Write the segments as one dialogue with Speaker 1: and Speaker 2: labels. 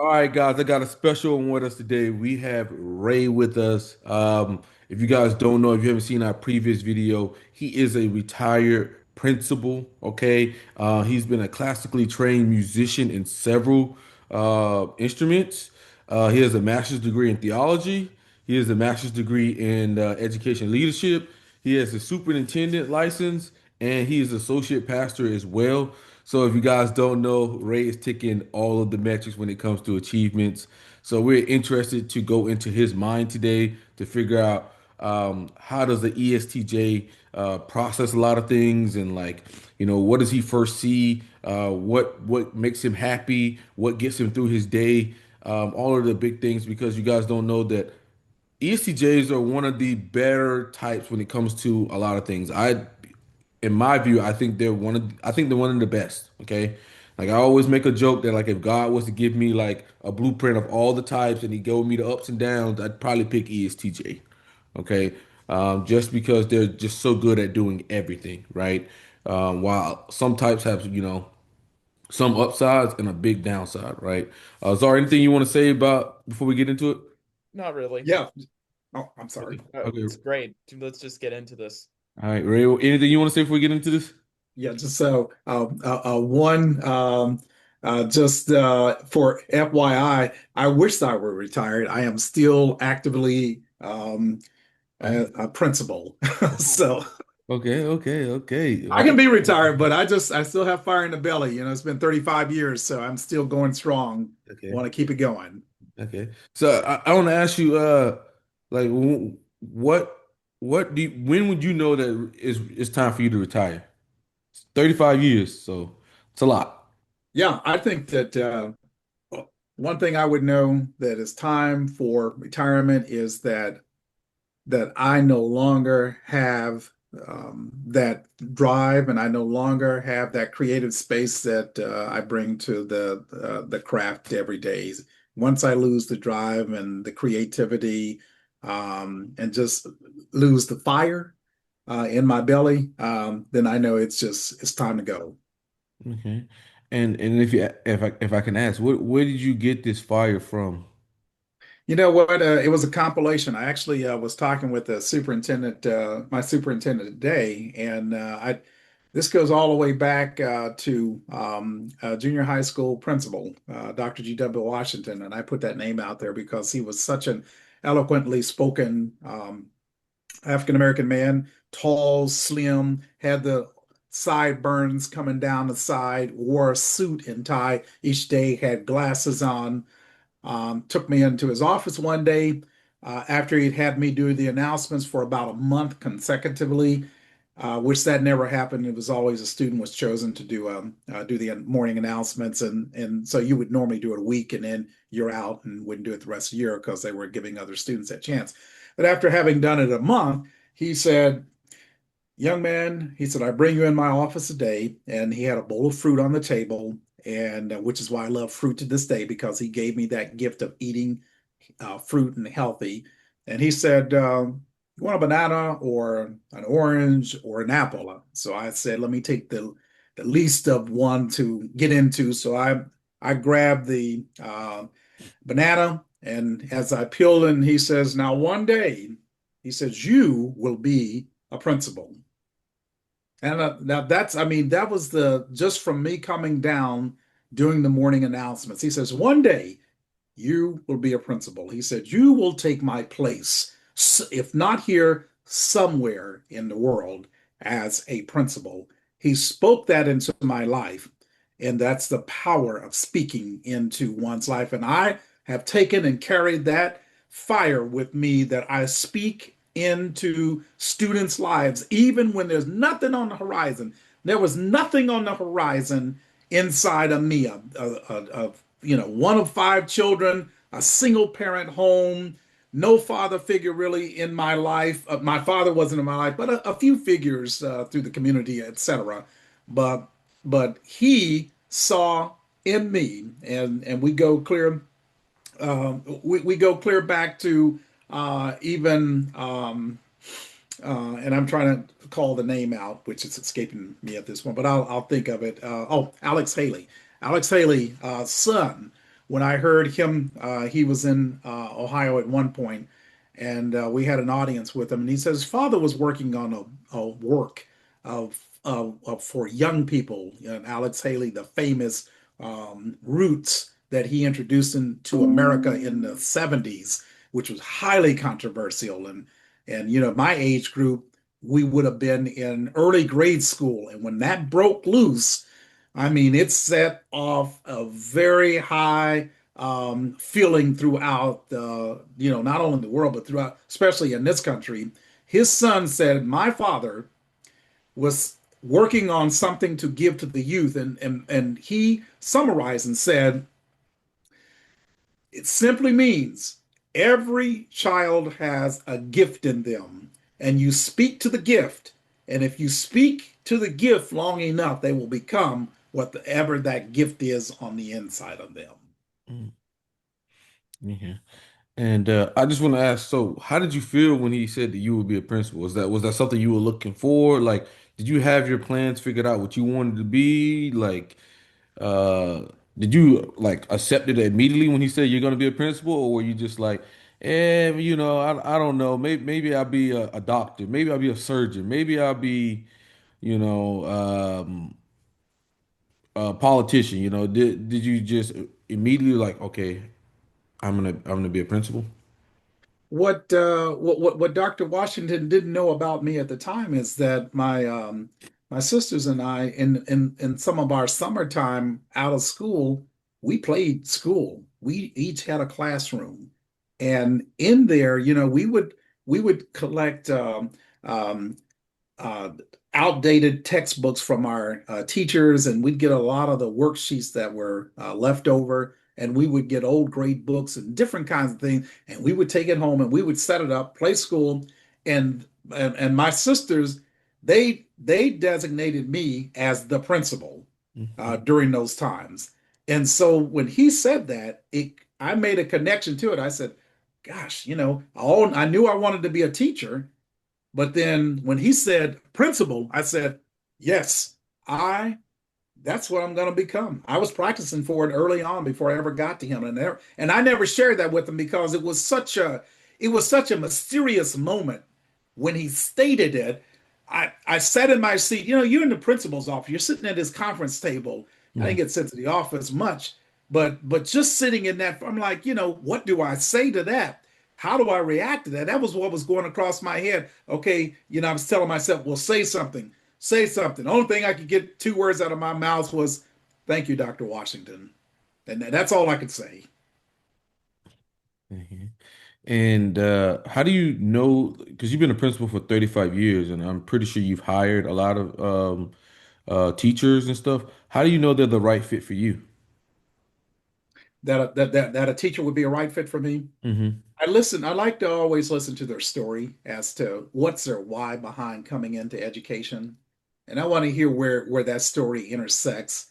Speaker 1: All right, guys, I got a special one with us today. We have Ray with us. If you guys don't know, if you haven't seen our previous video, he is a retired principal. Okay, he's been a classically trained musician in several instruments. He has a master's degree in theology. He has a master's degree in education leadership. He has a superintendent license, and he is associate pastor as well. So if you guys don't know, Ray is ticking all of the metrics when it comes to achievements. So we're interested to go into his mind today to figure out how does the ESTJ process a lot of things, and like, what does he first see? What makes him happy? What gets him through his day? All of the big things, because you guys don't know that ESTJs are one of the better types when it comes to a lot of things. In my view, I think they're one of the best. Okay, like I always make a joke that like if God was to give me like a blueprint of all the types and He gave me the ups and downs, I'd probably pick ESTJ. Okay, just because they're just so good at doing everything, right? While some types have some upsides and a big downside, right? Is there anything you want to say about before we get into it?
Speaker 2: Not really.
Speaker 3: Yeah. Oh, I'm
Speaker 1: Okay.
Speaker 3: sorry.
Speaker 1: Okay.
Speaker 2: It's great. Let's just get into this.
Speaker 1: All right, Ray. Anything you want to say before we get into this?
Speaker 3: Yeah, just so one just for FYI, I wish I were retired. I am still actively a principal. So
Speaker 1: Okay, okay, okay.
Speaker 3: I can be retired, but I still have fire in the belly. It's been 35 years, so I'm still going strong.
Speaker 1: Okay,
Speaker 3: Want to keep it going.
Speaker 1: okay. So I want to ask you, like, what, when would you know that it's time for you to retire? 35 years, so it's a lot.
Speaker 3: Yeah, I think that one thing I would know that it's time for retirement is that I no longer have that drive, and I no longer have that creative space that I bring to the craft every day. Once I lose the drive and the creativity, and just lose the fire in my belly, then I know it's time to go.
Speaker 1: Okay. And if I can ask, where did you get this fire from?
Speaker 3: You know what? It was a compilation. I actually was talking with the superintendent, my superintendent today, and this goes all the way back to junior high school principal, Dr. G.W. Washington, and I put that name out there because he was such an eloquently spoken African American man, tall, slim, had the sideburns coming down the side, wore a suit and tie each day, had glasses on, took me into his office one day after he'd had me do the announcements for about a month consecutively, which that never happened. It was always a student was chosen to do the morning announcements, and so you would normally do it a week and then you're out and wouldn't do it the rest of the year because they were giving other students that chance. But after having done it a month, he said, young man, he said, I bring you in my office today. And he had a bowl of fruit on the table, and which is why I love fruit to this day because he gave me that gift of eating fruit and healthy. And he said, you want a banana or an orange or an apple? So I said, let me take the least of one to get into. So I grabbed the banana, and as I peeled it, he says, now one day, he says, you will be a principal. And now I mean, that was just from me coming down doing the morning announcements. He says, one day you will be a principal. He said, you will take my place, if not here, somewhere in the world as a principal. He spoke that into my life. And that's the power of speaking into one's life. And I have taken and carried that fire with me that I speak into students' lives, even when there's nothing on the horizon. There was nothing on the horizon inside of me, one of five children, a single parent home, no father figure really in my life. My father wasn't in my life, but a few figures through the community, etc. But he saw in me, and we go clear. We go clear back to even and I'm trying to call the name out, which is escaping me at this point, but I'll think of it. Alex Haley. Alex Haley, son when I heard him, he was in Ohio at one point, and we had an audience with him, and he says his father was working on a work for young people. You know, Alex Haley, the famous Roots that he introduced into America in the 70s, which was highly controversial. And you know, my age group, we would have been in early grade school. And when that broke loose, I mean, it set off a very high feeling throughout you know, not only the world, but throughout, especially in this country. His son said, my father was working on something to give to the youth. And he summarized and said, it simply means every child has a gift in them, and you speak to the gift. And if you speak to the gift long enough, they will become whatever that gift is on the inside of them.
Speaker 1: Mm, yeah. And I just want to ask, so how did you feel when he said that you would be a principal? Was that something you were looking for? Like, did you have your plans figured out what you wanted to be? Like, uh, did you like accept it immediately when he said you're going to be a principal, or were you just like, I don't know, maybe I'll be a doctor, maybe I'll be a surgeon, maybe I'll be, you know, a politician. Did you just immediately like, okay, I'm gonna be a principal?
Speaker 3: What Dr. Washington didn't know about me at the time is that my sisters and I, in some of our summertime out of school, we played school. We each had a classroom, and in there, you know, we would collect um, uh, outdated textbooks from our teachers, and we'd get a lot of the worksheets that were left over, and we would get old grade books and different kinds of things, and we would take it home and we would set it up, play school, and my sisters, they designated me as the principal
Speaker 1: Mhm.
Speaker 3: during those times, and so when he said that, I made a connection to it. I said, "Gosh, you know, I knew I wanted to be a teacher." But then when he said principal, I said, yes, I that's what I'm going to become. I was practicing for it early on before I ever got to him, and I never shared that with him because it was such a mysterious moment when he stated it. I sat in my seat. You know, you're in the principal's office. You're sitting at his conference table. I didn't
Speaker 1: Mhm.
Speaker 3: get sent to the office much, but just sitting in that, I'm like, you know, what do I say to that? How do I react to that? That was what was going across my head. Okay, you know, I was telling myself, well, say something. Say something. The only thing I could get two words out of my mouth was, thank you, Dr. Washington. And that's all I could say.
Speaker 1: Mhm. And how do you know? Because you've been a principal for 35 years, and I'm pretty sure you've hired a lot of teachers and stuff. How do you know they're the right fit for you?
Speaker 3: That a teacher would be a right fit for me.
Speaker 1: Hmm.
Speaker 3: I like to always listen to their story as to what's their why behind coming into education. And I want to hear where that story intersects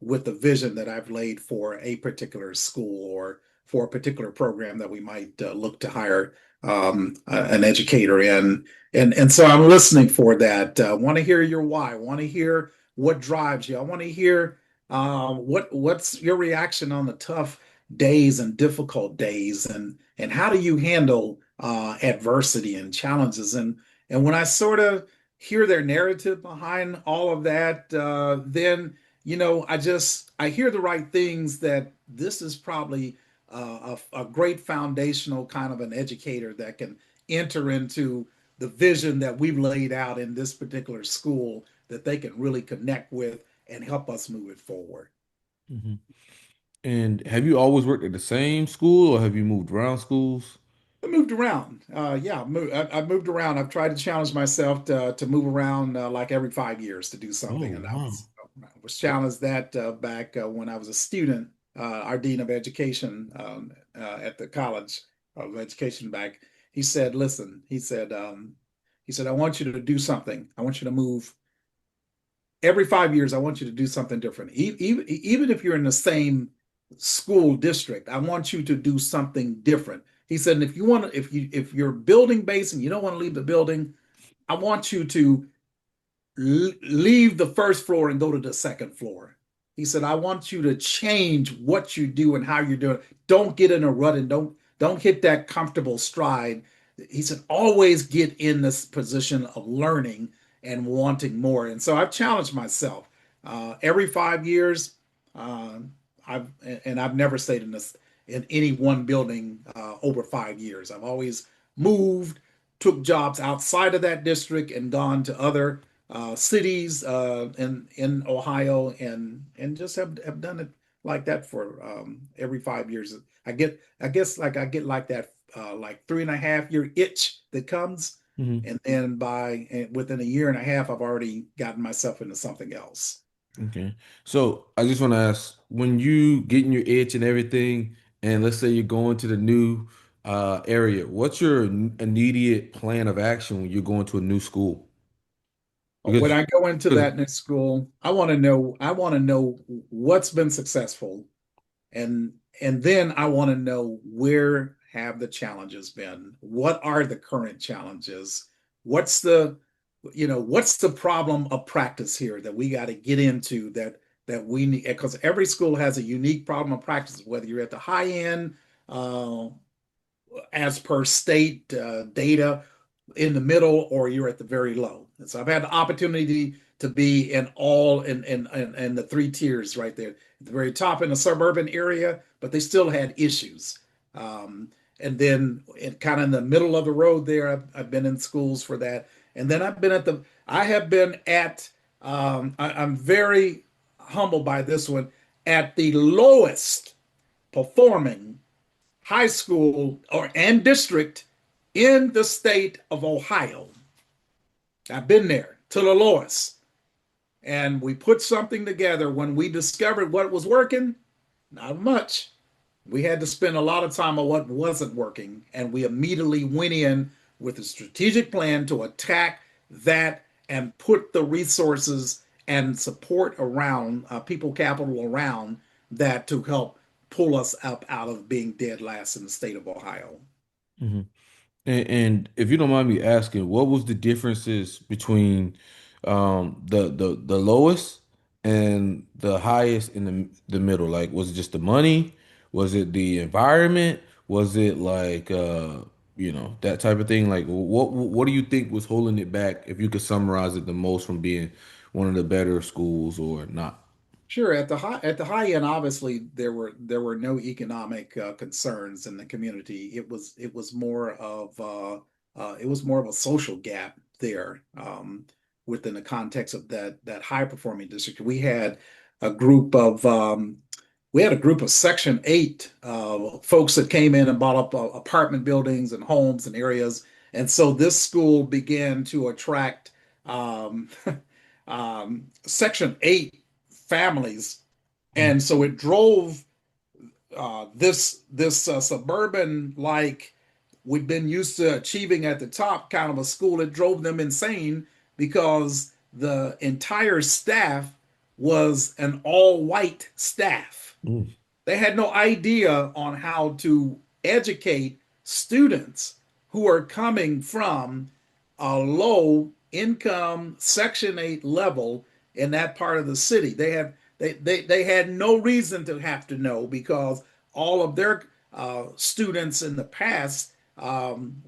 Speaker 3: with the vision that I've laid for a particular school or for a particular program that we might look to hire an educator in. And so I'm listening for that. Want to hear your why. Want to hear what drives you. I want to hear what's your reaction on the tough days and difficult days, and how do you handle adversity and challenges, and when I sort of hear their narrative behind all of that, then you know, I hear the right things, that this is probably a great foundational kind of an educator that can enter into the vision that we've laid out in this particular school, that they can really connect with and help us move it forward.
Speaker 1: Hmm. And have you always worked at the same school, or have you moved around schools?
Speaker 3: I moved around. Yeah, I've moved around. I've tried to challenge myself to move around like every 5 years to do
Speaker 1: Oh,
Speaker 3: something, and
Speaker 1: wow.
Speaker 3: I was challenged that back when I was a student. Our dean of education at the College of Education back, he said, "Listen," he said, "I want you to do something. I want you to move every 5 years. I want you to do something different. Even if you're in the same school district, I want you to do something different." He said, and if you want to, if you're building based and you don't want to leave the building, I want you to leave the first floor and go to the second floor. He said, I want you to change what you do and how you're doing it. Don't get in a rut and don't hit that comfortable stride. He said, always get in this position of learning and wanting more. And so I've challenged myself every 5 years. Uh, I've never stayed in any one building over 5 years. I've always moved, took jobs outside of that district, and gone to other cities in Ohio, and just have done it like that for every 5 years. I guess like I get like that like 3.5 year itch that comes,
Speaker 1: Hmm.
Speaker 3: and then within a year and a half, I've already gotten myself into something else.
Speaker 1: Okay. So I just want to ask, when you getting your itch and everything, and let's say you're going to the new area, what's your immediate plan of action when you're going to a new school?
Speaker 3: When
Speaker 1: Because,
Speaker 3: I go into
Speaker 1: because
Speaker 3: that next school, I want to know what's been successful, and then I want to know where have the challenges been? What are the current challenges? What's what's the problem of practice here that we got to get into, that we need, because every school has a unique problem of practice, whether you're at the high end, uh, as per state data, in the middle, or you're at the very low. And so I've had the opportunity to be in all in the three tiers right there. At the very top in the suburban area, but they still had issues. And then kind of in the middle of the road there, I've been in schools for that. And then I have been at, I'm very humbled by this one, at the lowest performing high school and district in the state of Ohio. I've been there to the lowest. And we put something together when we discovered what was working, not much. We had to spend a lot of time on what wasn't working. And we immediately went in with a strategic plan to attack that and put the resources and support around people capital around that to help pull us up out of being dead last in the state of Ohio.
Speaker 1: Mhm. And if you don't mind me asking, what was the differences between the lowest and the highest in the middle? Like, was it just the money? Was it the environment? Was it like that type of thing? Like, what do you think was holding it back? If you could summarize it the most from being one of the better schools or not?
Speaker 3: Sure, at the high end, obviously there were no economic concerns in the community. It was more of a social gap there, within the context of that high performing district. A group of we had a group of Section 8 folks that came in and bought up apartment buildings and homes and areas, and so this school began to attract um, Section 8 families, and so it drove this suburban, like we've been used to achieving at the top kind of a school. It drove them insane because the entire staff was an all white staff.
Speaker 1: Mm,
Speaker 3: They had no idea on how to educate students who are coming from a low income Section 8 level in that part of the city. They had no reason to have to know, because all of their students in the past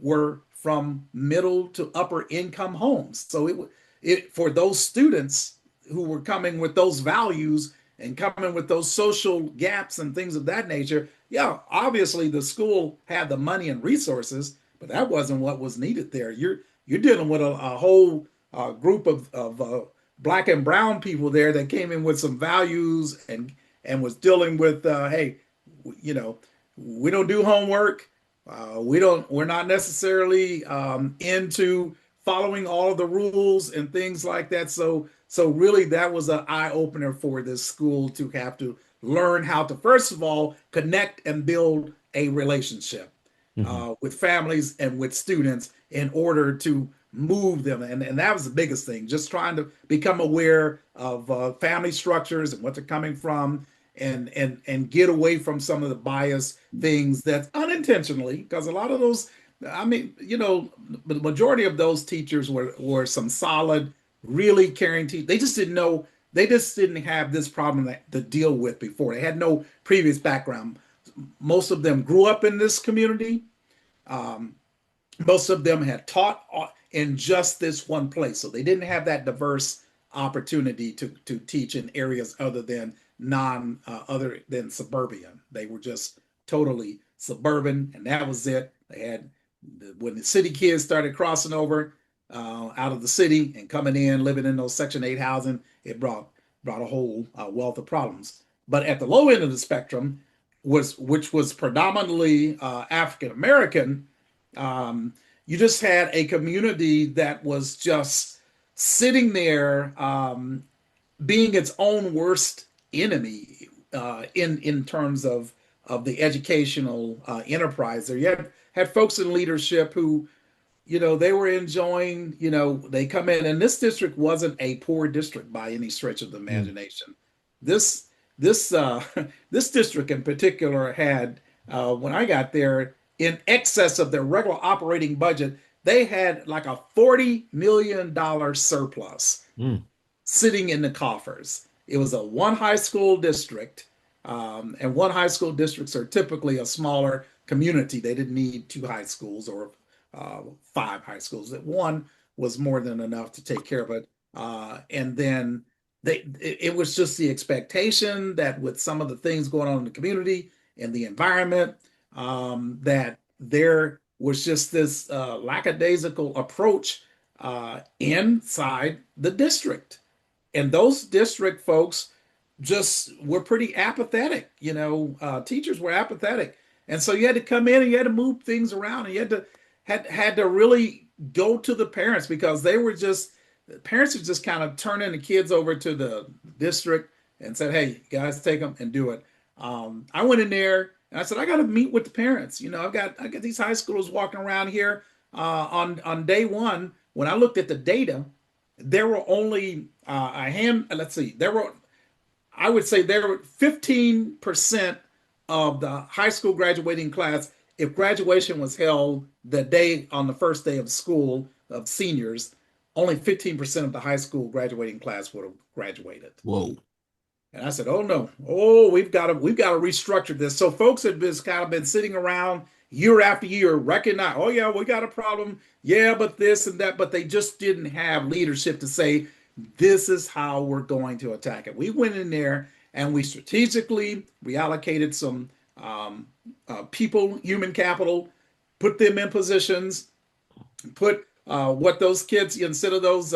Speaker 3: were from middle to upper income homes. So it for those students who were coming with those values and coming with those social gaps and things of that nature, yeah, obviously the school had the money and resources, but that wasn't what was needed there. You're dealing with a whole group of black and brown people there that came in with some values, and was dealing with, hey, you know, we don't do homework. We're not necessarily into following all of the rules and things like that. So really, that was an eye opener for this school to have to learn how to, first of all, connect and build a relationship
Speaker 1: mhm,
Speaker 3: with families and with students in order to move them. And that was the biggest thing, just trying to become aware of family structures and what they're coming from, and get away from some of the bias things that unintentionally, because a lot of those, I mean, the majority of those teachers were some solid, really caring teachers. They just didn't know they just didn't have this problem to deal with before. They had no previous background. Most of them grew up in this community. Um, Most of them had taught in just this one place, so they didn't have that diverse opportunity to teach in areas other than non other than suburban. They were just totally suburban, and that was it. They had when the city kids started crossing over out of the city and coming in, living in those Section 8 housing, it brought a whole wealth of problems. But at the low end of the spectrum, which was predominantly African American, you just had a community that was just sitting there, being its own worst enemy in terms of the educational enterprise. There, you had folks in leadership who, they were enjoying, they come in, and this district wasn't a poor district by any stretch of the
Speaker 1: Mm.
Speaker 3: imagination. This this this district in particular had, when I got there, in excess of their regular operating budget, they had like a $40 million surplus
Speaker 1: Mm.
Speaker 3: sitting in the coffers. It was a one high school district, and one high school districts are typically a smaller community. They didn't need two high schools or five high schools. That one was more than enough to take care of it. And then it was just the expectation that with some of the things going on in the community and the environment, that there was just this lackadaisical approach inside the district, and those district folks just were pretty apathetic. Teachers were apathetic, and so you had to come in and you had to move things around, and you had to really go to the parents, because parents are just kind of turning the kids over to the district and said, "Hey, guys, take them and do it." I went in there and I said, "I got to meet with the parents. I got these high schoolers walking around here on day one. When I looked at the data, there were only let's see, I would say there were 15% of the high school graduating class. If graduation was held the day on the first day of school of seniors, only 15% of the high school graduating class would have graduated."
Speaker 1: Whoa.
Speaker 3: And I said, "Oh no, oh we've got to restructure this." So folks have just kind of been sitting around year after year, recognize, "Oh yeah, we got a problem. Yeah, but this and that," but they just didn't have leadership to say, "This is how we're going to attack it." We went in there and we strategically reallocated some people, human capital, put them in positions, put what those kids, instead of those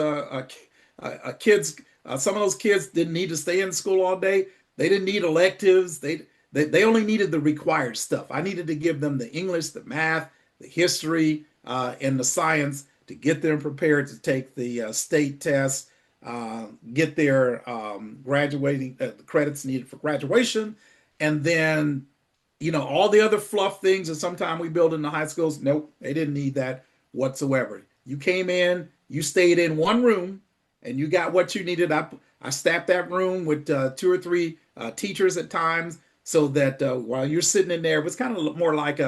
Speaker 3: kids, some of those kids didn't need to stay in school all day. They didn't need electives. They only needed the required stuff. I needed to give them the English, the math, the history, and the science to get them prepared to take the state test, get their graduating credits needed for graduation, and then all the other fluff things that sometimes we build in the high schools. Nope, they didn't need that whatsoever. You came in, you stayed in one room, and you got what you needed. I staffed that room with two or three teachers at times, so that while you're sitting in there, it was kind of more like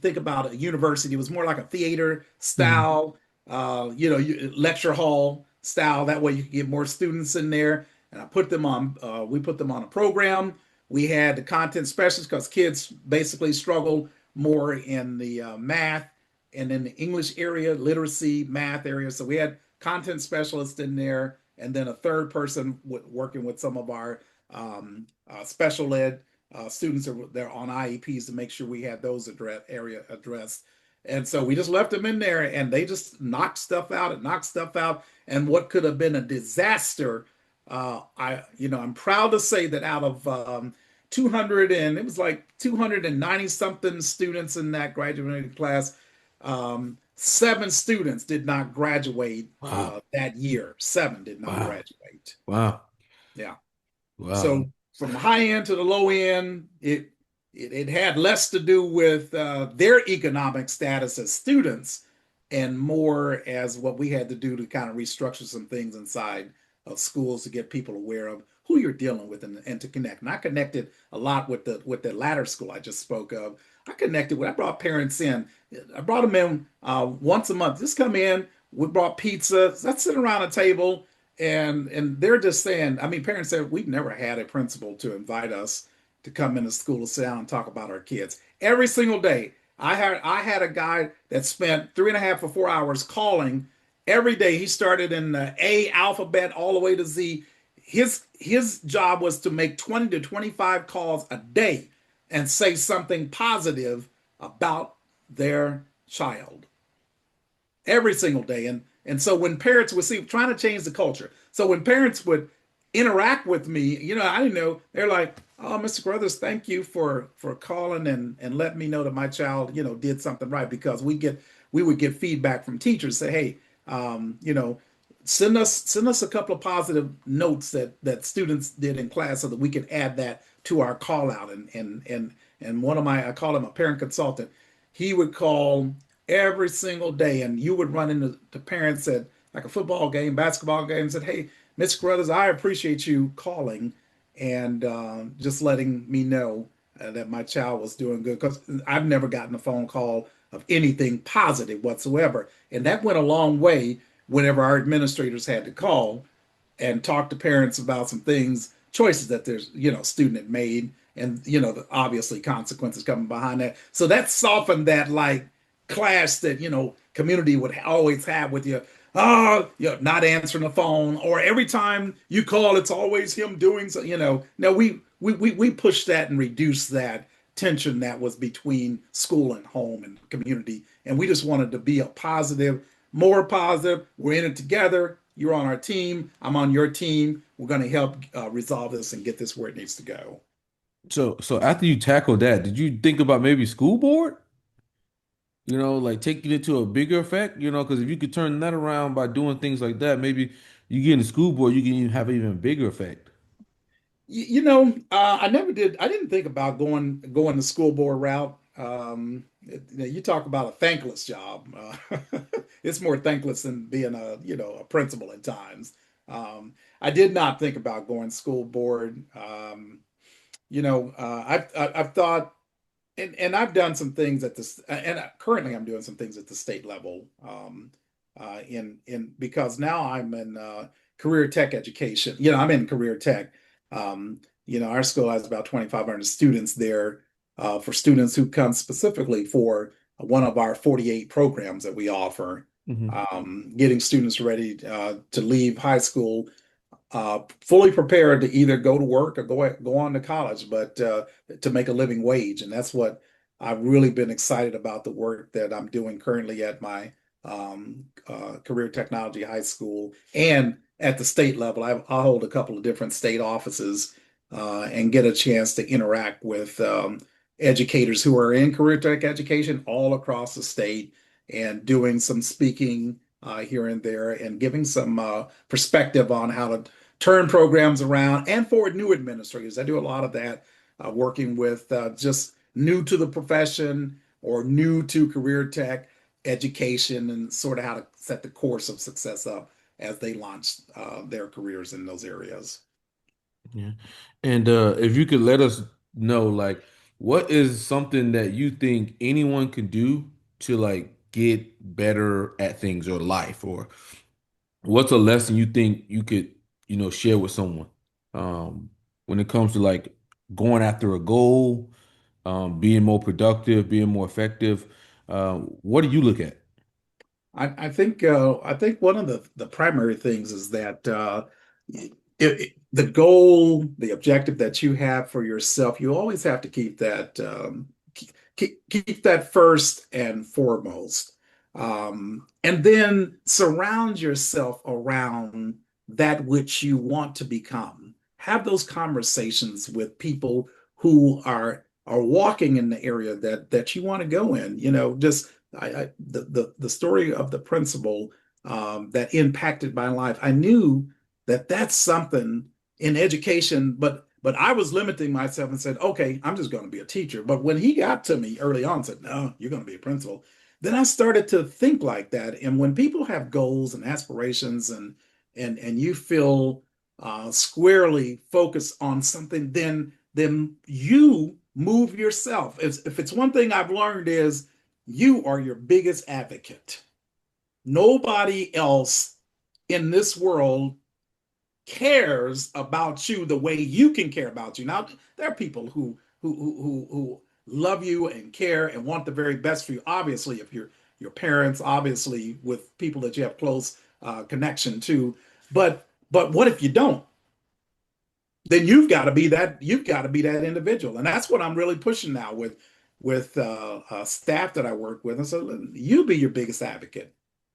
Speaker 3: think about a university. It was more like a theater
Speaker 1: Mhm.
Speaker 3: style, lecture hall style. That way you could get more students in there. And we put them on a program. We had the content specialists, because kids basically struggle more in the math and in the English area, literacy, math area. So we had content specialists in there, and then a third person working with some of our special ed students that are on IEPs to make sure we had those area addressed. And so we just left them in there, and they just knocked stuff out and knocked stuff out. And what could have been a disaster, I'm proud to say that out of 200, and it was like 290 something students in that graduating class, seven students did not graduate
Speaker 1: Wow.
Speaker 3: that year. Seven did not
Speaker 1: Wow.
Speaker 3: graduate.
Speaker 1: Wow.
Speaker 3: Yeah.
Speaker 1: Wow.
Speaker 3: So from the high end to the low end, it had less to do with their economic status as students, and more as what we had to do to kind of restructure some things inside of schools to get people aware of who you're dealing with, and to connect. And I connected a lot with the latter school I just spoke of. I brought parents in. I brought them in once a month. Just come in. We brought pizza. Let's sit around a table And they're just saying, I mean, parents said we've never had a principal to invite us to come into school to sit down and talk about our kids. Every single day, I had a guy that spent 3.5 or 4 hours calling every day. He started in the A alphabet all the way to Z. His job was to make 20 to 25 calls a day and say something positive about their child every single day. And so when parents would see, trying to change the culture. So when parents would interact with me, I didn't know, they're like, oh, Mr. Caruthers, thank you for calling and letting me know that my child, did something right, because we would get feedback from teachers, say, hey, send us a couple of positive notes that students did in class so that we can add that to our call out. And one of my, I call him a parent consultant. He would call every single day, and you would run into the parents at like a football game, basketball game, and said, hey, Mr. Caruthers, I appreciate you calling and just letting me know that my child was doing good, because I've never gotten a phone call of anything positive whatsoever. And that went a long way whenever our administrators had to call and talk to parents about some things, choices that there's, student had made, and, the obviously consequences coming behind that. So that softened that like clash that, community would always have with you. Oh, not answering the phone, or every time you call, it's always him doing so, No, we pushed that and reduced that tension that was between school and home and community. And we just wanted to be a positive, more positive. We're in it together. You're on our team. I'm on your team. We're going to help resolve this and get this where it needs to go.
Speaker 1: So after you tackled that, did you think about maybe school board? Like taking it to a bigger effect, because if you could turn that around by doing things like that, maybe you get in the school board, you can even have an even bigger effect.
Speaker 3: I never did. I didn't think about going the school board route. You talk about a thankless job. It's more thankless than being a principal at times. I did not think about going school board. I've thought, and I've done some things at this, and currently I'm doing some things at the state level. In because now I'm in career tech education. I'm in career tech. Our school has about 2,500 students there, for students who come specifically for one of our 48 programs that we offer,
Speaker 1: Hmm.
Speaker 3: getting students ready to leave high school fully prepared to either go to work or go on to college, but to make a living wage. And that's what I've really been excited about, the work that I'm doing currently at my career technology high school and at the state level. I hold a couple of different state offices and get a chance to interact with educators who are in career tech education all across the state, and doing some speaking here and there, and giving some perspective on how to turn programs around, and for new administrators. I do a lot of that, working with just new to the profession or new to career tech education, and sort of how to set the course of success up as they launch their careers in those areas.
Speaker 1: Yeah. And if you could let us know, like, what is something that you think anyone can do to like get better at things or life, or what's a lesson you think you could, share with someone um, when it comes to like going after a goal, being more productive, being more effective. What do you look at?
Speaker 3: I think one of the primary things is that the goal, the objective that you have for yourself, you always have to keep that keep that first and foremost, and then surround yourself around that which you want to become. Have those conversations with people who are walking in the area that you want to go in. Just the story of the principal that impacted my life. I knew that that's something in education, but I was limiting myself and said, okay, I'm just going to be a teacher. But when he got to me early on and said, no, you're going to be a principal, then I started to think like that. And when people have goals and aspirations, and you feel squarely focused on something, then you move yourself. If it's one thing I've learned, is you are your biggest advocate. Nobody else in this world cares about you the way you can care about you. Now, there are people who love you and care and want the very best for you. Obviously, if you're your parents, obviously with people that you have close connection to. But what if you don't? Then you've got to be that. You've got to be that individual, and that's what I'm really pushing now with staff that I work with. And so you be your biggest advocate.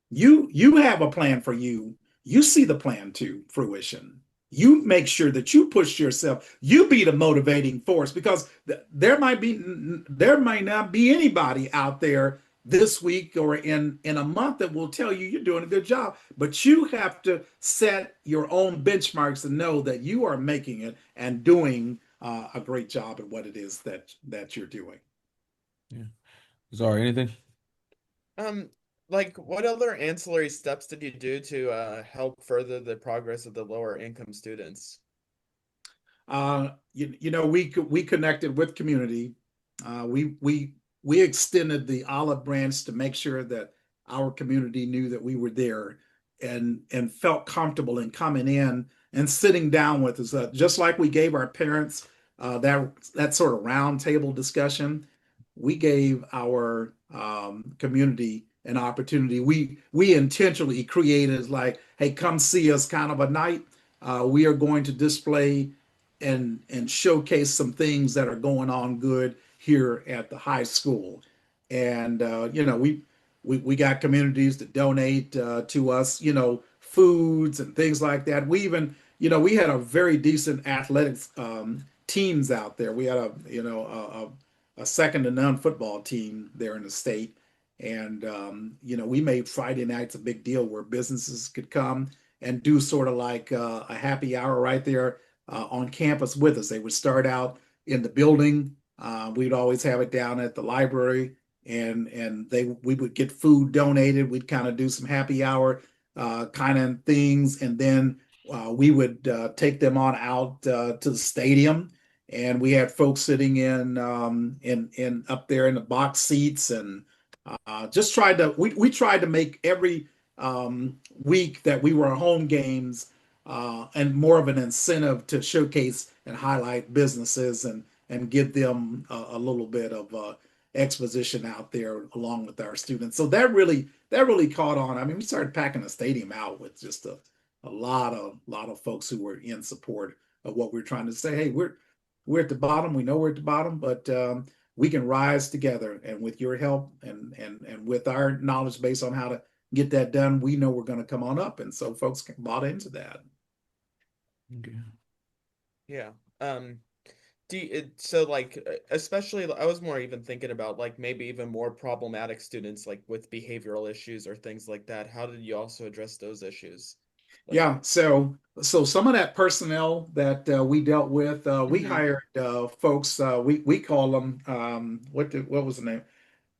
Speaker 3: You have a plan for you. You see the plan to fruition. You make sure that you push yourself. You be the motivating force because there might not be anybody out there this week or in a month that will tell you you're doing a good job. But you have to set your own benchmarks and know that you are making it and doing a great job at what it is that you're doing.
Speaker 1: Yeah. Sorry, anything?
Speaker 2: Um, like what other ancillary steps did you do to help further the progress of the lower income students?
Speaker 3: We connected with community. We extended the olive branch to make sure that our community knew that we were there and felt comfortable in coming in and sitting down with us. Just like we gave our parents that sort of round table discussion, we gave our community an opportunity. We intentionally created like, hey, come see us kind of a night. We are going to display and showcase some things that are going on good here at the high school. And we got communities that donate to us, foods and things like that. We even, we had a very decent athletics teams out there. We had a second to none football team there in the state. And we made Friday nights a big deal where businesses could come and do sort of like a happy hour right there on campus with us. They would start out in the building. We'd always have it down at the library, and we would get food donated. We'd kind of do some happy hour kind of things, and then we would take them on out to the stadium. And we had folks sitting in up there in the box seats, and just we tried to make every week that we were at home games and more of an incentive to showcase and highlight businesses and give them a little bit of exposition out there along with our students. So that really caught on. I mean, we started packing the stadium out with just a lot of folks who were in support of what we're trying to say. Hey, we're at the bottom. We know we're at the bottom, but we can rise together. And with your help and with our knowledge base on how to get that done, we know we're going to come on up. And so folks bought into that.
Speaker 1: Okay.
Speaker 2: Yeah. So like especially I was more even thinking about like maybe even more problematic students like with behavioral issues or things like that. How did you also address those issues? Like,
Speaker 3: Yeah, so some of that personnel that we dealt with, we
Speaker 2: mhm.
Speaker 3: hired folks. We call them what was the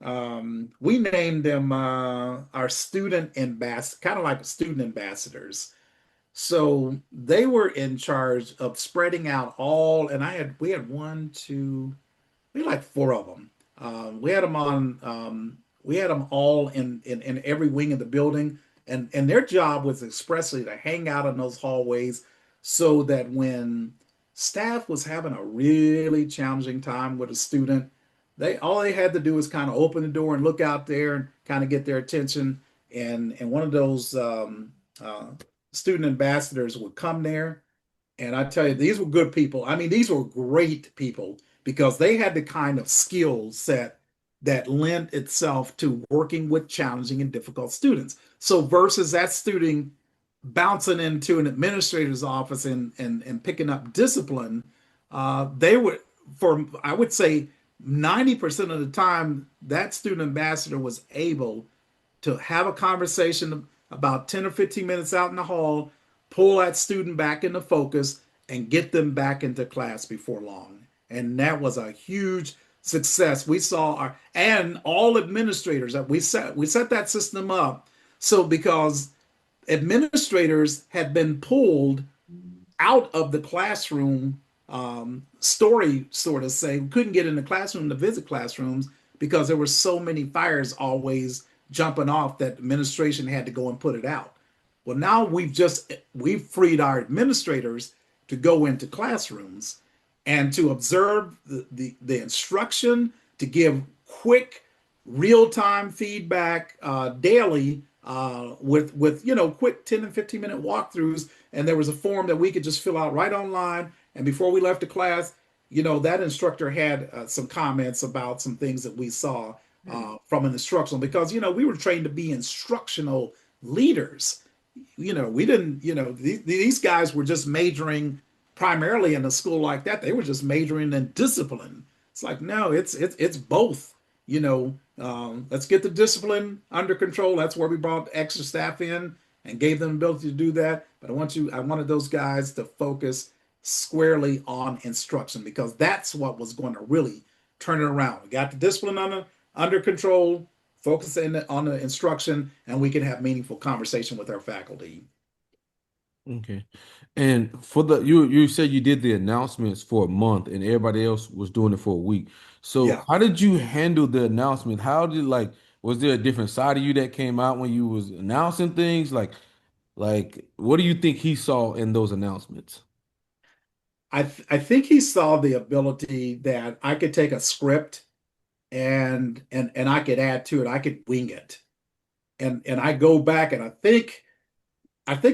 Speaker 3: name? We named them our student ambassador, kind of like student ambassadors. So they were in charge of spreading out all, and we had one, two, we had like four of them. We had them all in every wing of the building, and their job was expressly to hang out in those hallways, so that when staff was having a really challenging time with a student, they had to do was kind of open the door and look out there and kind of get their attention. And one of those student ambassadors would come there, and I tell you, these were good people. I mean, these were great people because they had the kind of skill set that lent itself to working with challenging and difficult students. So versus that student bouncing into an administrator's office and picking up discipline, they were, for I would say 90% of the time, that student ambassador was able to have a conversation about 10 or 15 minutes out in the hall, pull that student back into focus, and get them back into class before long. And that was a huge success. We saw and all administrators that we set that system up. So because administrators had been pulled out of the classroom story, sort of say, we couldn't get in the classroom to visit classrooms because there were so many fires always jumping off that administration had to go and put it out. Well, now we've freed our administrators to go into classrooms and to observe the instruction, to give quick, real-time feedback daily with quick 10 and 15-minute walkthroughs. And there was a form that we could just fill out right online. And before we left the class, that instructor had some comments about some things that we saw from an instructional, because we were trained to be instructional leaders. We didn't, these guys were just majoring primarily in a school like that. They were just majoring in discipline. It's like, no, it's both. Let's get the discipline under control. That's where we brought extra staff in and gave them the ability to do that. But I wanted those guys to focus squarely on instruction, because that's what was going to really turn it around. We got the discipline under control, focus on the instruction, and we can have meaningful conversation with our faculty.
Speaker 1: Okay. And for the you said you did the announcements for a month and everybody else was doing it for a week. So
Speaker 3: Yeah,
Speaker 1: how did you handle the announcement? How did like was there a different side of you that came out when you was announcing things? Like what do you think he saw in those announcements?
Speaker 3: I think he saw the ability that I could take a script and I could add to it. I could wing it, and I go back and I think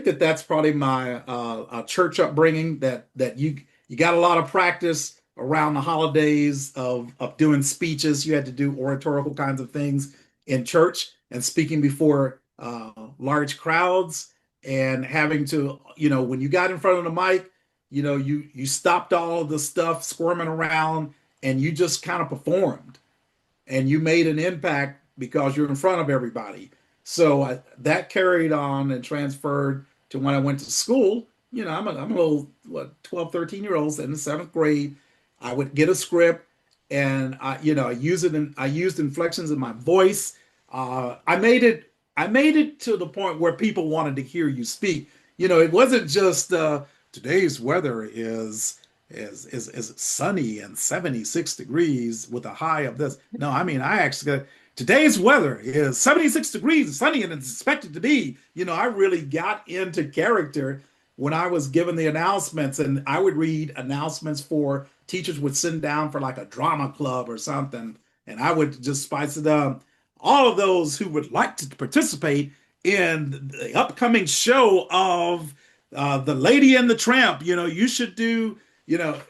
Speaker 3: that that's probably my church upbringing, that you got a lot of practice around the holidays of doing speeches. You had to do oratorical kinds of things in church and speaking before large crowds, and having to, when you got in front of the mic, you stopped all of the stuff squirming around, and you just kind of performed, and you made an impact because you're in front of everybody. So that carried on and transferred to when I went to school. I'm a little, 12, 13 year olds in the seventh grade. I would get a script, and I use it, and I used inflections in my voice. I made it to the point where people wanted to hear you speak. It wasn't just today's weather is sunny and 76 degrees with a high of this. No, I mean, I actually got today's weather is 76 degrees and sunny and it's expected to be. I really got into character when I was given the announcements, and I would read announcements for teachers would send down for like a drama club or something, and I would just spice it up. All of those who would like to participate in the upcoming show of the Lady and the Tramp, you should do,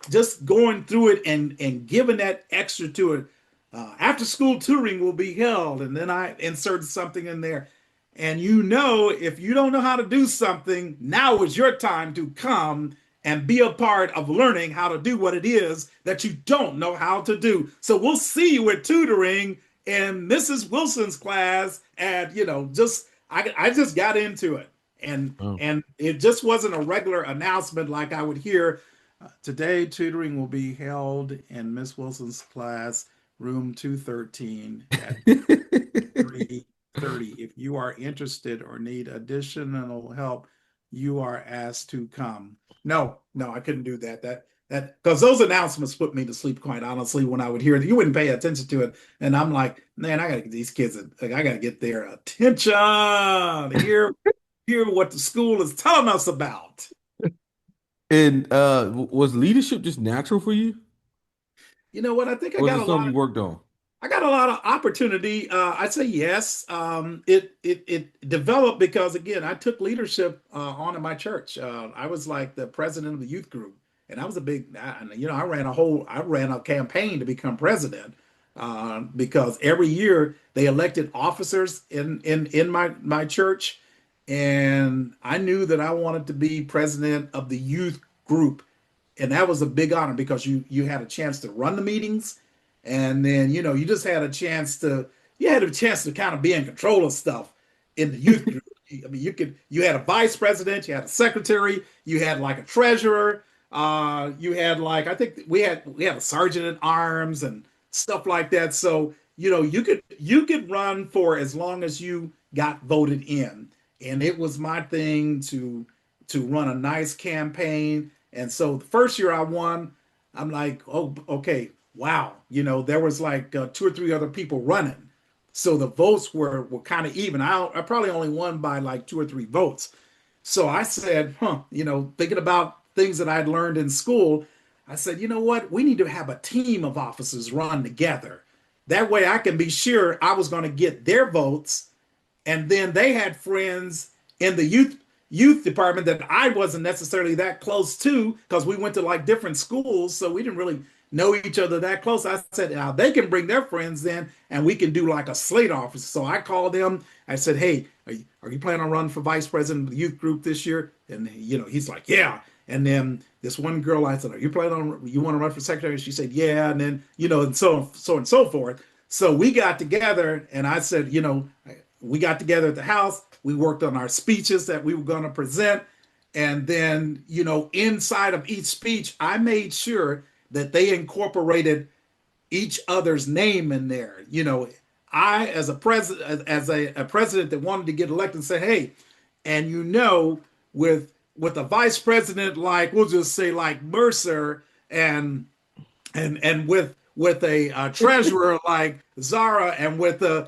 Speaker 3: just going through it and giving that extra to it. After school tutoring will be held, and then I inserted something in there. And if you don't know how to do something, now is your time to come and be a part of learning how to do what it is that you don't know how to do. So we'll see you at tutoring in Mrs. Wilson's class. And I just got into it, and
Speaker 1: Oh.
Speaker 3: and it just wasn't a regular announcement like I would hear. Today, tutoring will be held in Miss Wilson's class, room 213 at 3:30. If you are interested or need additional help, you are asked to come. No, no, I couldn't do that. That because those announcements put me to sleep, quite honestly, when I would hear it. You wouldn't pay attention to it. And I'm like, man, I gotta get these kids, like, I gotta get their attention to hear what the school is telling us about.
Speaker 1: And was leadership just natural for you?
Speaker 3: You know what? I think I
Speaker 1: Or was
Speaker 3: got
Speaker 1: it
Speaker 3: a
Speaker 1: something
Speaker 3: lot
Speaker 1: you worked on?
Speaker 3: I got a lot of opportunity. I'd say yes. It developed because, again, I took leadership on in my church. I was like the president of the youth group, and I was a big. I ran a campaign to become president, because every year they elected officers in my church, and I knew that I wanted to be president of the youth group, and that was a big honor because you had a chance to run the meetings, and then you had a chance to kind of be in control of stuff in the youth group. I mean, you had a vice president, you had a secretary, you had like a treasurer, you had, like, I think we had a sergeant at arms and stuff like that. So you could run for as long as you got voted in, and it was my thing to run a nice campaign. And so the first year I won, I'm like, oh, okay, wow. There was like two or three other people running. So the votes were kind of even. I probably only won by like two or three votes. So I said, thinking about things that I'd learned in school, I said, you know what? We need to have a team of officers run together. That way I can be sure I was going to get their votes, and then they had friends in the youth department that I wasn't necessarily that close to because we went to like different schools, so we didn't really know each other that close. I said, now they can bring their friends in and we can do like a slate office. So I called them. I said, hey, are you planning on running for vice president of the youth group this year? And he's like, yeah. And then this one girl, I said, are you planning on, you want to run for secretary? She said, yeah. And then, and so forth. So we got together and I said, we got together at the house. We worked on our speeches that we were going to present. And then, inside of each speech, I made sure that they incorporated each other's name in there. I, as a president, a president that wanted to get elected, said, "Hey, and with a vice president like we'll just say like Mercer, and with a treasurer like Zara, and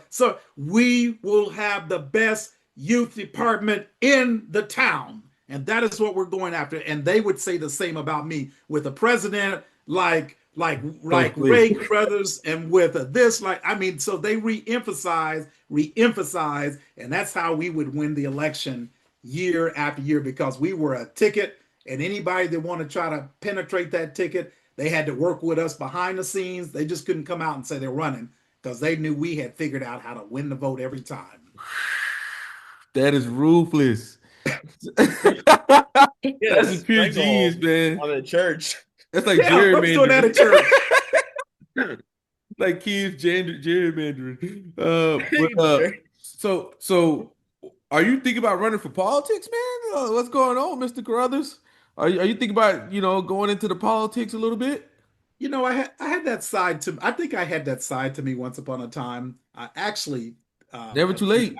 Speaker 3: so we will have the best youth department in the town, and that is what we're going after." And they would say the same about me with a president like Ray Caruthers, and with this so they reemphasize, and that's how we would win the election year after year because we were a ticket, and anybody that want to try to penetrate that ticket, they had to work with us behind the scenes. They just couldn't come out and say they're running because they knew we had figured out how to win the vote every time.
Speaker 1: That is ruthless.
Speaker 2: Yeah,
Speaker 1: That's a pure genius,
Speaker 2: stranglehold
Speaker 1: man.
Speaker 2: on a church.
Speaker 1: That's like
Speaker 3: Yeah, I was doing that at church.
Speaker 1: gerrymandering. Like Keith's gerrymandering. So are you thinking about running for politics, man? What's going on, Mr. Carruthers? Are you thinking about, going into the politics a little bit?
Speaker 3: I had that side to I think I had that side to me once upon a time. I actually
Speaker 1: Never too late.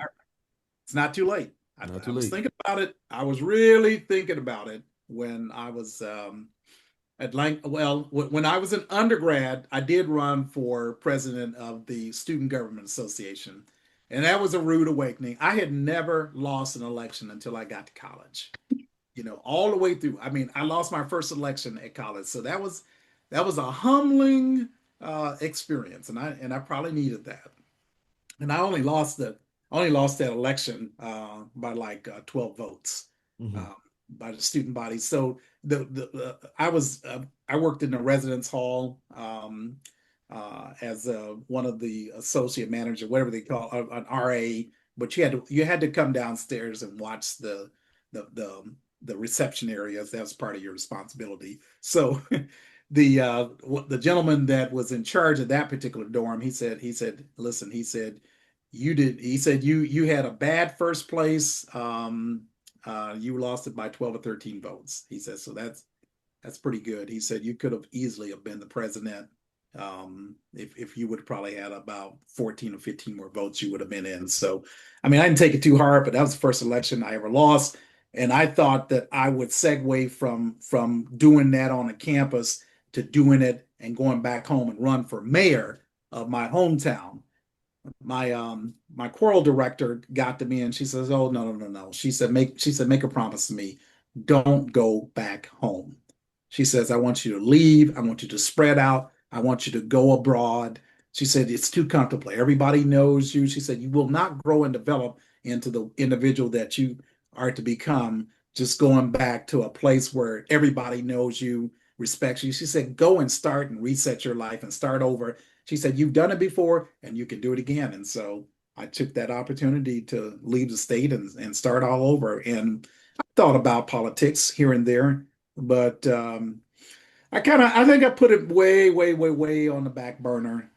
Speaker 3: it's not too late.
Speaker 1: Not
Speaker 3: I
Speaker 1: too
Speaker 3: was
Speaker 1: late.
Speaker 3: thinking about it. I was really thinking about it when I was when I was an undergrad, I did run for president of the Student Government Association. And that was a rude awakening. I had never lost an election until I got to college. All the way through. I mean, I lost my first election at college. So that was a humbling experience, and I probably needed that. And I only lost that election by like 12 votes
Speaker 1: Hmm.
Speaker 3: uh, by the student body. So I worked in the residence hall as one of the associate manager, whatever they call an RA. But you had to come downstairs and watch the the the reception areas. That was part of your responsibility. So the gentleman that was in charge of that particular dorm, he said, listen, you had a bad first place. You lost it by 12 or 13 votes. He said, so that's pretty good. He said you could have easily have been the president. If you would have probably had about 14 or 15 more votes, you would have been in. So, I mean, I didn't take it too hard, but that was the first election I ever lost. And I thought that I would segue from doing that on a campus to doing it and going back home and run for mayor of my hometown. My choral director got to me and she says, "Oh, no, no, no, no." She said, "Make a promise to me. Don't go back home." She says, "I want you to leave. I want you to spread out. I want you to go abroad." She said, "It's too comfortable. Everybody knows you." She said, "You will not grow and develop into the individual that you are to become just going back to a place where everybody knows you, respects you." She said, "Go and start and reset your life and start over." She said, "You've done it before and you can do it again." And so I took that opportunity to leave the state and start all over. And I thought about politics here and there, but I think I put it way, way, way, way on the back burner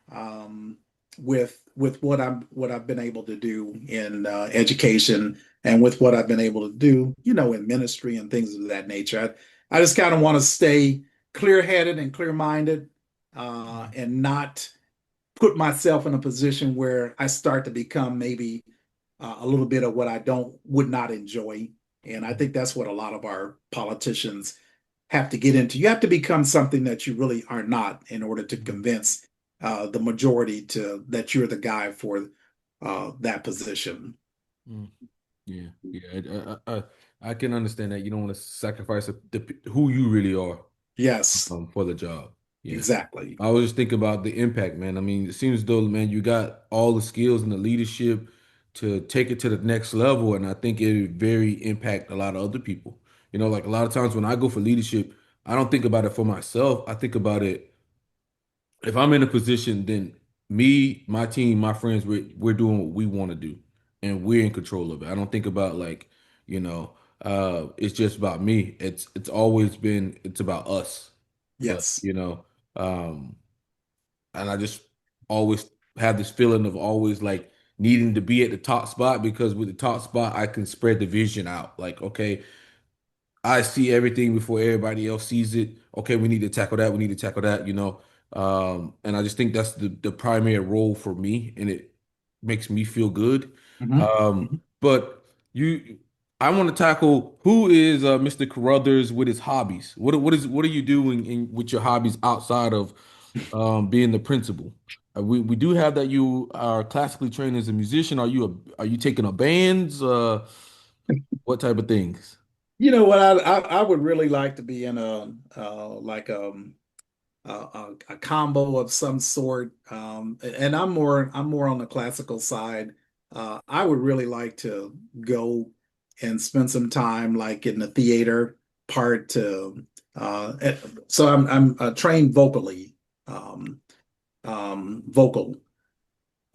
Speaker 3: with what I've been able to do in education and with what I've been able to do, in ministry and things of that nature. I just kind of want to stay clear-headed and clear-minded and not put myself in a position where I start to become maybe a little bit of what I don't would not enjoy. And I think that's what a lot of our politicians have to get into. You have to become something that you really are not in order to convince the majority that you're the guy for that position.
Speaker 1: Yeah, yeah. I can understand that you don't want to sacrifice who you really are
Speaker 3: Yes,
Speaker 1: for the job. Yeah.
Speaker 3: exactly.
Speaker 1: I was just thinking about the impact, man. I mean, it seems as though, man, you got all the skills and the leadership to take it to the next level, and I think it would very impact a lot of other people. Like a lot of times when I go for leadership, I don't think about it for myself. I think about it if I'm in a position, then me, my team, my friends, we're doing what we want to do, and we're in control of it. I don't think about like, you know, it's just about me. It's always been it's about us. But
Speaker 3: Yes.
Speaker 1: um, and I just always have this feeling of always like needing to be at the top spot because with the top spot I can spread the vision out. Like, okay, I see everything before everybody else sees it. Okay, we need to tackle that. We need to tackle that. And I just think that's the primary role for me, and it makes me feel good.
Speaker 3: Hmm.
Speaker 1: But I want to tackle who is Mr. Caruthers with his hobbies. What are you doing with your hobbies outside of being the principal? We do have that you are classically trained as a musician. Are you taking a bands? What type of things?
Speaker 3: You know what? I would really like to be in a like a combo of some sort. And I'm more on the classical side. I would really like to go and spend some time like in the theater part to so I'm trained vocally, um, vocal.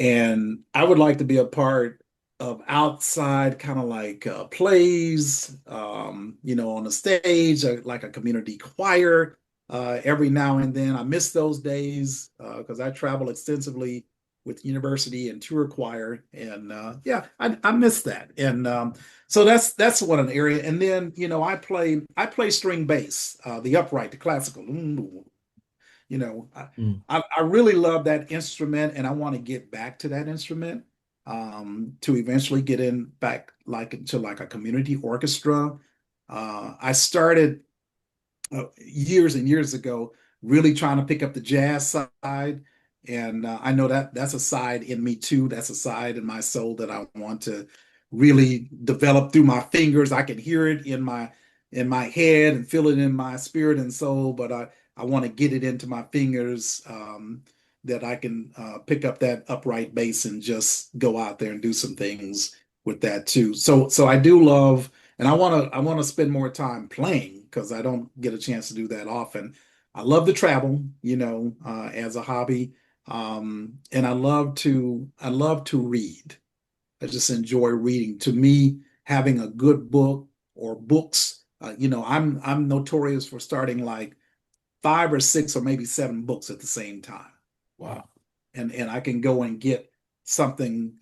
Speaker 3: And I would like to be a part of outside kind of like plays, on the stage, like a community choir. Every now and then, I miss those days because I travel extensively with university and tour choir, and yeah, I miss that. And so that's one an area. And then I play string bass, the upright, the classical. You know,
Speaker 1: Mm.
Speaker 3: I really love that instrument and I want to get back to that instrument to eventually get in back like into like a community orchestra. I started years and years ago really trying to pick up the jazz side. And I know that that's a side in me too. That's a side in my soul that I want to really develop through my fingers. I can hear it in my head and feel it in my spirit and soul, but I want to get it into my fingers that I can pick up that upright bass and just go out there and do some things with that too. So I do love, and I want to spend more time playing because I don't get a chance to do that often. I love to travel, as a hobby, and I love to read. I just enjoy reading. To me, having a good book or books, I'm notorious for starting like five or six or maybe seven books at the same time.
Speaker 1: Wow.
Speaker 3: And I can go and get something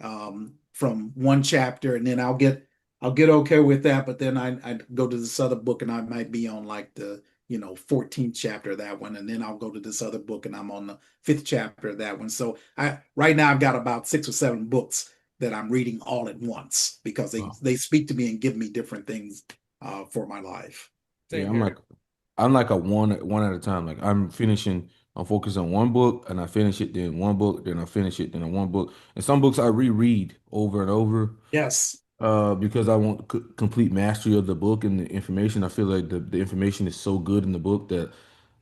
Speaker 3: from one chapter, and then I'll get okay with that, but then I go to this other book and I might be on like the 14th chapter of that one, and then I'll go to this other book and I'm on the fifth chapter of that one. So I right now I've got about six or seven books that I'm reading all at once because they
Speaker 1: Wow.
Speaker 3: they speak to me and give me different things for my life.
Speaker 1: Yeah,
Speaker 2: Same
Speaker 1: I'm
Speaker 2: here.
Speaker 1: like I'm like a one at a time. Like I'm focused on one book and I finish it, then one book, then I finish it, then one book. And some books I reread over and over
Speaker 3: Yes,
Speaker 1: because I want complete mastery of the book and the information. I feel like the information is so good in the book that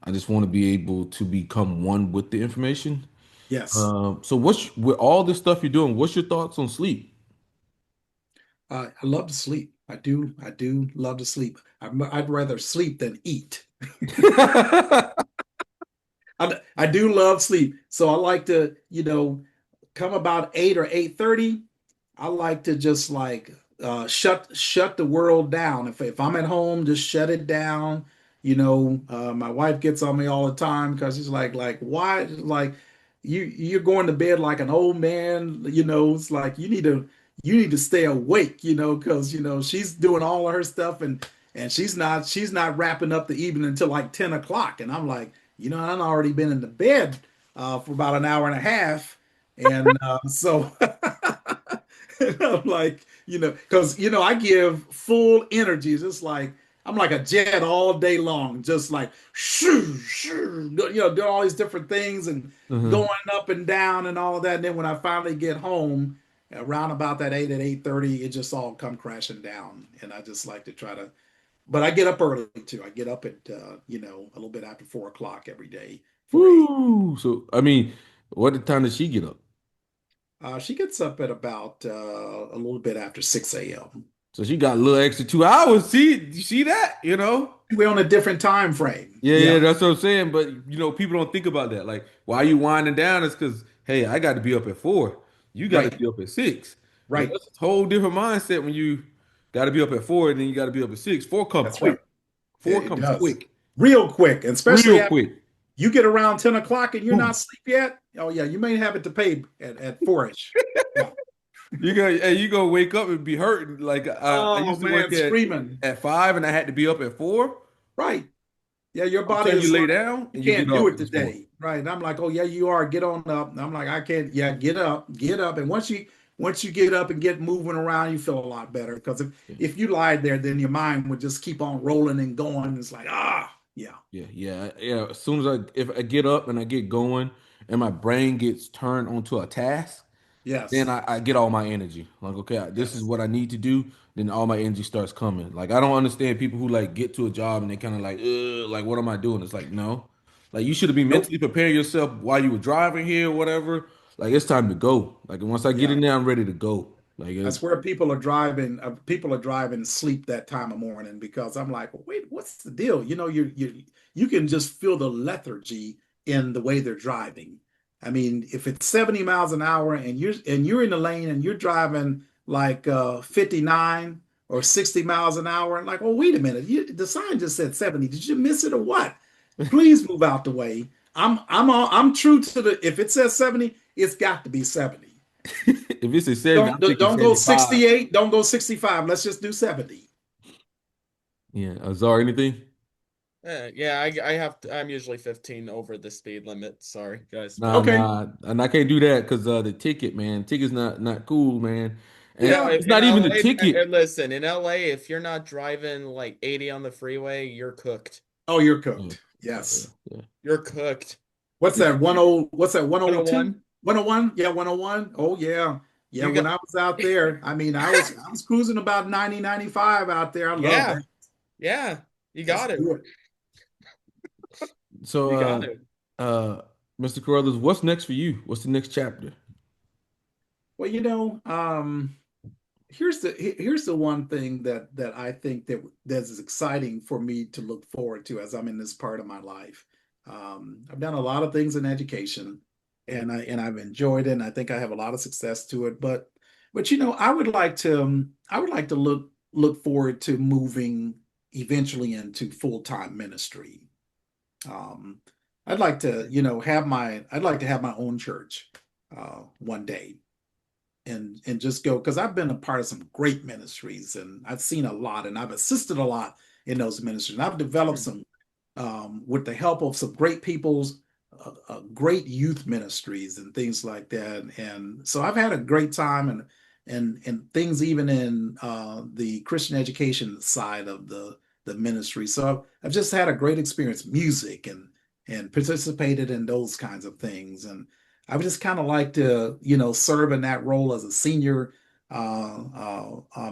Speaker 1: I just want to be able to become one with the information.
Speaker 3: yes.
Speaker 1: So with all this stuff you're doing, what's your thoughts on sleep?
Speaker 3: I love to sleep. I do love to sleep. I'd rather sleep than eat. I do love sleep. So I like to, come about 8 or 8:30. I like to just like shut the world down. If I'm at home, just shut it down. My wife gets on me all the time because she's like why like you're going to bed like an old man. It's like you need to stay awake. Because she's doing all of her stuff and she's not wrapping up the evening until like 10 o'clock. And I'm like, I've already been in the bed for about an hour and a half. And so I'm like, because I give full energy. It's just like I'm like a jet all day long, just like shoo, shoo, doing all these different things and
Speaker 1: Uh-huh.
Speaker 3: going up and down and all of that. And then when I finally get home around about that 8 at 8:30, it just all come crashing down. And I just like to try to, but I get up early too. I get up at a little bit after 4 o'clock every day for eight.
Speaker 1: Woo! So, I mean, what time does she get up?
Speaker 3: She gets up at about a little bit after 6 a.m.
Speaker 1: So she got a little extra 2 hours. See, you see that? You know?
Speaker 3: We're on a different time frame.
Speaker 1: Yeah, yeah,
Speaker 3: Yeah,
Speaker 1: that's what I'm saying. But people don't think about that. Like, why you winding down? Is because, hey, I got to be up at 4. You got to
Speaker 3: right,
Speaker 1: be up at 6.
Speaker 3: right.
Speaker 1: That's a whole different mindset when you got to be up at 4 and then you got to be up at 6. 4 come
Speaker 3: That's right.
Speaker 1: quick.
Speaker 3: Yeah,
Speaker 1: 4
Speaker 3: it
Speaker 1: comes
Speaker 3: does.
Speaker 1: quick,
Speaker 3: Real quick, and especially
Speaker 1: real
Speaker 3: after
Speaker 1: quick.
Speaker 3: you get around 10 o'clock and you're not
Speaker 1: Boom.
Speaker 3: asleep yet. Oh yeah, you may have it to pay at 4-ish. Yeah.
Speaker 1: You gonna wake up and be hurting. Like I
Speaker 3: Oh
Speaker 1: used to work
Speaker 3: man, screaming.
Speaker 1: at 5 and I had to be up at 4.
Speaker 3: Right. Yeah, your
Speaker 1: I'm
Speaker 3: body
Speaker 1: telling you,
Speaker 3: is
Speaker 1: lay
Speaker 3: like,
Speaker 1: down
Speaker 3: you
Speaker 1: and you get
Speaker 3: can't do
Speaker 1: up
Speaker 3: it
Speaker 1: this morning.
Speaker 3: today. Right. And I'm like, oh yeah, you are. Get on up. And I'm like, I can't, yeah, get up. And once you get up and get moving around, you feel a lot better. Because if you lied there, then your mind would just keep on rolling and going. It's like, yeah.
Speaker 1: Yeah. As soon as if I get up and I get going and my brain gets turned onto a task, then
Speaker 3: Yes.
Speaker 1: I get all my energy. Like, okay, this is
Speaker 3: Yes.
Speaker 1: what I need to do. Then all my energy starts coming. Like, I don't understand people who like get to a job and they kind of like, like, what am I doing? It's like, no, like you should have been
Speaker 3: Nope.
Speaker 1: mentally preparing yourself while you were driving here, or whatever. Like, it's time to go. Like, once I get
Speaker 3: Yeah.
Speaker 1: in there, I'm ready to go. Like,
Speaker 3: That's where people are driving. People are driving sleep that time of morning because I'm like, well, wait, what's the deal? You can just feel the lethargy in the way they're driving. I mean, if it's 70 miles an hour and you're in the lane and you're driving like 59 or 60 miles an hour, and like, oh, wait a minute, the sign just said 70. Did you miss it or what? Please move out the way. I'm true to the. If it says 70, it's got to be 70.
Speaker 1: if it's a 70,
Speaker 3: Don't
Speaker 1: I'm thinking
Speaker 3: don't go
Speaker 1: 75.
Speaker 3: 68. Don't go 65. Let's just do 70.
Speaker 1: Yeah, Azar, anything?
Speaker 2: Yeah, I'm usually 15 over the speed limit. Sorry, guys,
Speaker 1: Nah,
Speaker 2: but
Speaker 3: Okay.
Speaker 1: nah, and I can't do that because the ticket, man, ticket's not cool, man. And
Speaker 2: yeah,
Speaker 3: Yeah.
Speaker 1: it's
Speaker 2: in
Speaker 1: not even the
Speaker 2: LA,
Speaker 1: ticket.
Speaker 2: listen, in LA, if you're not driving like 80 on the freeway, you're cooked.
Speaker 3: Oh, you're
Speaker 1: Yeah,
Speaker 3: cooked.
Speaker 1: yeah,
Speaker 3: Yes.
Speaker 1: yeah.
Speaker 2: You're cooked.
Speaker 3: What's
Speaker 1: Yeah.
Speaker 3: that? 10, what's that? 102?
Speaker 2: 101.
Speaker 3: 101? Yeah, 101. Oh yeah. Yeah,
Speaker 2: You got
Speaker 3: when I was out there, I mean, I was cruising about 90, 95 out there. I love
Speaker 2: yeah,
Speaker 3: that.
Speaker 2: yeah. You
Speaker 3: Let's
Speaker 2: got it.
Speaker 3: do it.
Speaker 1: So,
Speaker 2: You got it.
Speaker 1: uh, Mr. Carruthers, what's next for you? What's the next chapter?
Speaker 3: Well, here's the one thing that I think that is exciting for me to look forward to as I'm in this part of my life. I've done a lot of things in education, and I've enjoyed it, and I think I have a lot of success to it. But I would like to look forward to moving eventually into full-time ministry. Um, I'd like to have my own church one day and just go because I've been a part of some great ministries and I've seen a lot and I've assisted a lot in those ministries. And I've developed
Speaker 2: Hmm.
Speaker 3: some with the help of some great people's great youth ministries and things like that. And so I've had a great time and things even in the Christian education side of the ministry. So I've just had a great experience, music and participated in those kinds of things. And I would just kind of like to, serve in that role as a senior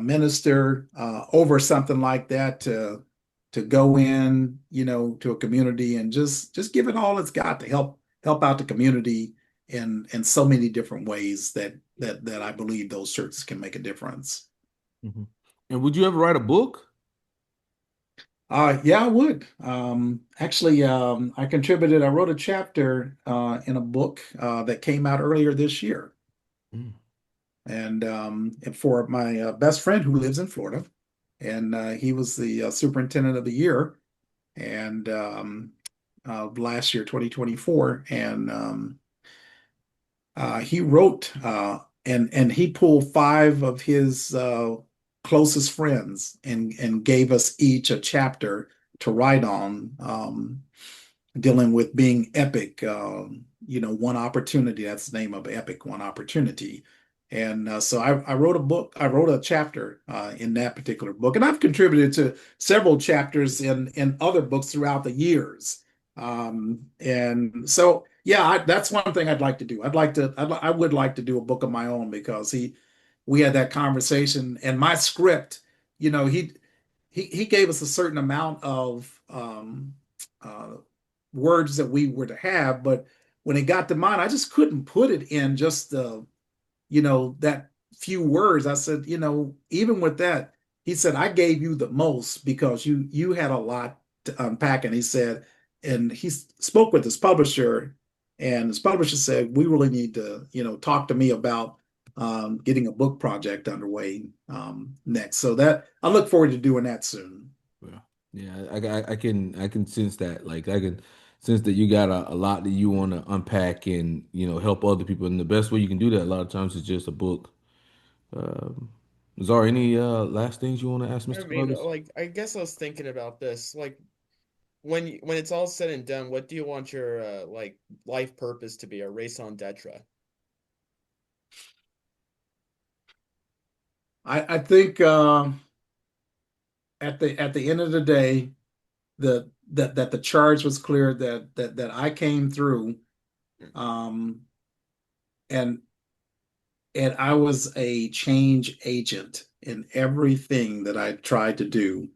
Speaker 3: minister over something like that to go in, to a community and just give it all it's got to help out the community in so many different ways that I believe those churches can make a difference.
Speaker 1: Mhm. And would you ever write a book?
Speaker 3: Yeah, I would. Actually, I wrote a chapter in a book that came out earlier this year.
Speaker 1: Mm.
Speaker 3: And for my best friend who lives in Florida, and he was the superintendent of the year, and last year, 2024, and he wrote and he pulled five of his closest friends and gave us each a chapter to write on, dealing with being epic. One opportunity. That's the name of Epic, one opportunity. And so I wrote a book. I wrote a chapter in that particular book, and I've contributed to several chapters in other books throughout the years. And so, yeah, that's one thing I'd like to do. I would like to do a book of my own because we had that conversation. And my script, you know, he gave us a certain amount of uh, words that we were to have, but when it got to mine, I just couldn't put it in just the that few words. I said, even with that, he said, I gave you the most because you had a lot to unpack. And he said, and he spoke with his publisher, and his publisher said, we really need to, talk to me about getting a book project underway next. So that I look forward to doing that soon.
Speaker 1: Yeah, yeah, I can sense that. Like I can sense that you got a lot that you want to unpack and help other people. And the best way you can do that a lot of times is just a book. Um, is there any last things you want to ask
Speaker 2: I
Speaker 1: Mr.
Speaker 2: mean,
Speaker 1: Carruthers?
Speaker 2: like, I guess I was thinking about this. Like, when it's all said and done, what do you want your like life purpose to be, a raison d'etre?
Speaker 3: I think at the end of the day, that the charge was clear that I came through, um, and I was a change agent in everything that I tried to do.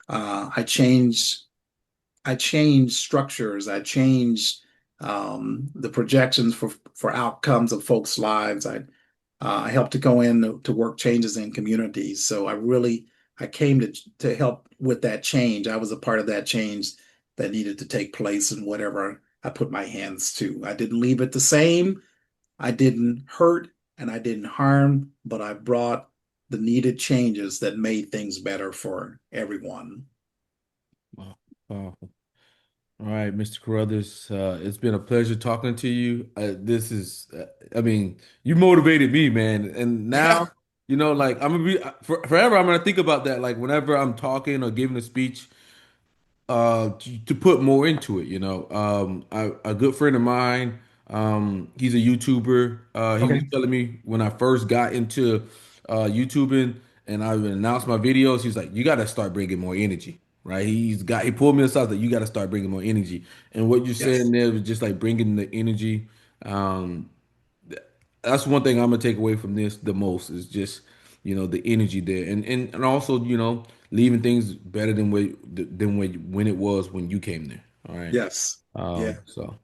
Speaker 3: I changed structures. I changed the projections for outcomes of folks' lives. I helped to go in to work changes in communities. So I came to help with that change. I was a part of that change that needed to take place in whatever I put my hands to. I didn't leave it the same. I didn't hurt and I didn't harm, but I brought the needed changes that made things better for everyone.
Speaker 1: Wow. Powerful. All right, Mr. Carruthers, it's been a pleasure talking to you. This is, I mean, you motivated me, man. And
Speaker 3: Yeah.
Speaker 1: now, like I'm gonna be forever. I'm gonna think about that. Like whenever I'm talking or giving a speech, to put more into it, a good friend of mine, he's a YouTuber. He was
Speaker 3: Okay.
Speaker 1: telling me when I first got into YouTubing and I would announce my videos, he's like, you got to start bringing more energy, right? He pulled me aside that you got to start bringing more energy. And what you're saying
Speaker 3: Yes.
Speaker 1: there was just like bringing the energy. Um, that's one thing I'm gonna take away from this the most is just the energy there, and also leaving things better when it was when you came there. All right.
Speaker 3: Yes. Yeah.
Speaker 1: So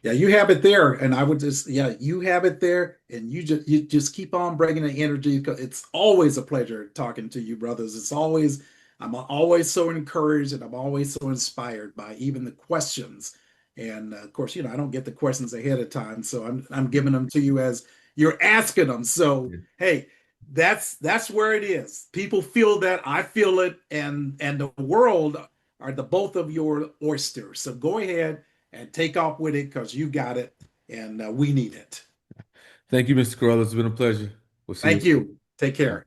Speaker 3: Yeah, you have it there, and I would just, yeah, you have it there, and you just keep on bringing the energy because it's always a pleasure talking to you, brothers. I'm always so encouraged, and I'm always so inspired by even the questions. And of course, I don't get the questions ahead of time, so I'm giving them to you as you're asking them. So
Speaker 1: yeah.
Speaker 3: hey, that's where it is. People feel that, I feel it, and the world are the both of your oysters. So go ahead and take off with it because you got it and we need it.
Speaker 1: Thank you, Mr. Carruthers. It's been a pleasure. We'll see
Speaker 3: Thank
Speaker 1: you.
Speaker 3: you. Take care.